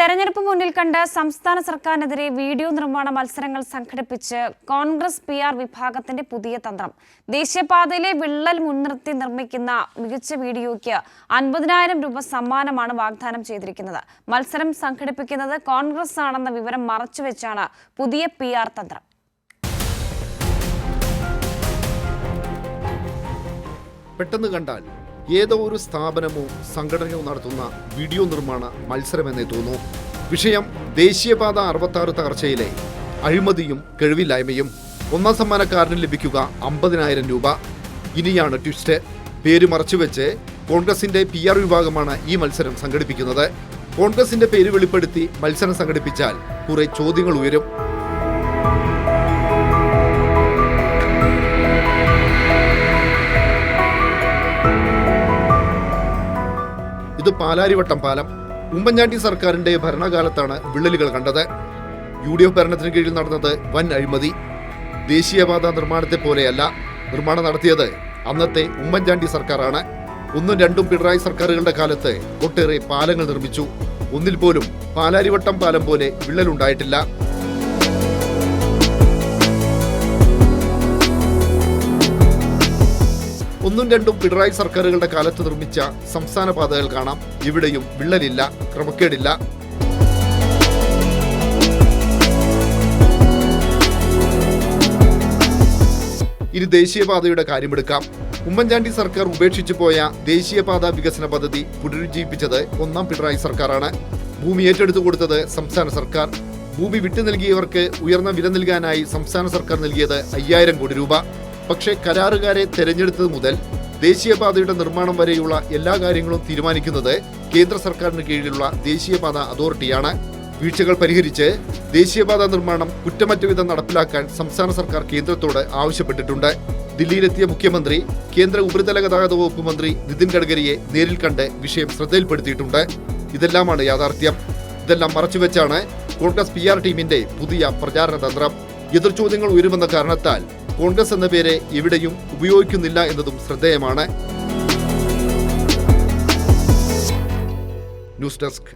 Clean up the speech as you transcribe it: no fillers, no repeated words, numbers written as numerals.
തെരഞ്ഞെടുപ്പ് മുന്നിൽ കണ്ട് സംസ്ഥാന സർക്കാരിനെതിരെ വീഡിയോ നിർമ്മാണ മത്സരങ്ങൾ സംഘടിപ്പിച്ച് കോൺഗ്രസ് PR വിഭാഗത്തിന്റെ പുതിയ തന്ത്രം. ദേശീയപാതയിലെ വിള്ളൽ മുൻനിർത്തി നിർമ്മിക്കുന്ന മികച്ച വീഡിയോയ്ക്ക് 50,000 രൂപ സമ്മാനമാണ് വാഗ്ദാനം ചെയ്തിരിക്കുന്നത്. മത്സരം സംഘടിപ്പിക്കുന്നത് കോൺഗ്രസ് ആണെന്ന വിവരം മറച്ചുവെച്ചാണ് പുതിയ PR തന്ത്രം. പെട്ടെന്ന് കണ്ടാൽ ഏതോ ഒരു സ്ഥാപനമോ സംഘടനയോ നടത്തുന്ന വീഡിയോ നിർമ്മാണ മത്സരമെന്നേ തോന്നൂ. വിഷയം ദേശീയപാത 66 തകർച്ചയിലെ അഴിമതിയും കഴിവില്ലായ്മയും. ഒന്നാം സമ്മാനക്കാരന് ലഭിക്കുക 50,000 രൂപ. ഇനിയാണ് ട്വിസ്റ്റ്. പേര് മറച്ചുവെച്ച് കോൺഗ്രസിന്റെ PR വിഭാഗമാണ് ഈ മത്സരം സംഘടിപ്പിക്കുന്നത്. കോൺഗ്രസിന്റെ പേര് വെളിപ്പെടുത്തി മത്സരം സംഘടിപ്പിച്ചാൽ കുറെ ചോദ്യങ്ങൾ ഉയരും. ഇത് പാലാരിവട്ടം പാലം. ഉമ്മൻചാണ്ടി സർക്കാരിന്റെ ഭരണകാലത്താണ് വിള്ളലുകൾ കണ്ടത്. UDF ഭരണത്തിന് കീഴിൽ നടന്നത് വൻ അഴിമതി. ദേശീയപാത നിർമ്മാണത്തെ പോലെയല്ല. നിർമ്മാണം നടത്തിയത് അന്നത്തെ ഉമ്മൻചാണ്ടി സർക്കാരാണ്. 1ഉം 2ഉം പിണറായി സർക്കാരുകളുടെ കാലത്ത് ഒട്ടേറെ പാലങ്ങൾ നിർമ്മിച്ചു. ഒന്നിൽ പോലും പാലാരിവട്ടം പാലം പോലെ വിള്ളലുണ്ടായിട്ടില്ല. ഒന്നും രണ്ടും പിണറായി സർക്കാരുകളുടെ കാലത്ത് നിർമ്മിച്ച സംസ്ഥാന പാതകൾ കാണാം. ഇവിടെയും വിള്ളലില്ല, ക്രമക്കേടില്ല. ഇനി ദേശീയപാതയുടെ കാര്യമെടുക്കാം. ഉമ്മൻചാണ്ടി സർക്കാർ ഉപേക്ഷിച്ചു പോയ ദേശീയപാത വികസന പദ്ധതി പുനരുജ്ജീവിപ്പിച്ചത് 1ാം പിണറായി സർക്കാരാണ്. ഭൂമി ഏറ്റെടുത്തു കൊടുത്തത് സംസ്ഥാന സർക്കാർ. ഭൂമി വിട്ടു നൽകിയവർക്ക് ഉയർന്ന വില നൽകാനായി സംസ്ഥാന സർക്കാർ നൽകിയത് 5,000 കോടി രൂപ. പക്ഷേ കരാറുകാരെ തെരഞ്ഞെടുത്തത് മുതൽ ദേശീയപാതയുടെ നിർമ്മാണം വരെയുള്ള എല്ലാ കാര്യങ്ങളും തീരുമാനിക്കുന്നത് കേന്ദ്ര സർക്കാരിന് കീഴിലുള്ള ദേശീയപാത അതോറിറ്റിയാണ്. വീഴ്ചകൾ പരിഹരിച്ച് ദേശീയപാത നിർമ്മാണം കുറ്റമറ്റ വിധം നടപ്പിലാക്കാൻ സംസ്ഥാന സർക്കാർ കേന്ദ്രത്തോട് ആവശ്യപ്പെട്ടിട്ടുണ്ട്. ദില്ലിയിലെത്തിയ മുഖ്യമന്ത്രി കേന്ദ്ര ഉപരിതല ഗതാഗത വകുപ്പ് മന്ത്രി നിതിൻ ഗഡ്കരിയെ നേരിൽ കണ്ട് വിഷയം ശ്രദ്ധയിൽപ്പെടുത്തിയിട്ടുണ്ട്. ഇതെല്ലാമാണ് യാഥാർത്ഥ്യം. ഇതെല്ലാം മറച്ചുവെച്ചാണ് കോൺഗ്രസ് PR ടീമിന്റെ പുതിയ പ്രചാരണ തന്ത്രം. എതിർചോദ്യങ്ങൾ ഉയരുമെന്ന കാരണത്താൽ കോൺഗ്രസ് എന്ന പേര് എവിടെയും ഉപയോഗിക്കുന്നില്ല എന്നതും ശ്രദ്ധേയമാണ്. News desk.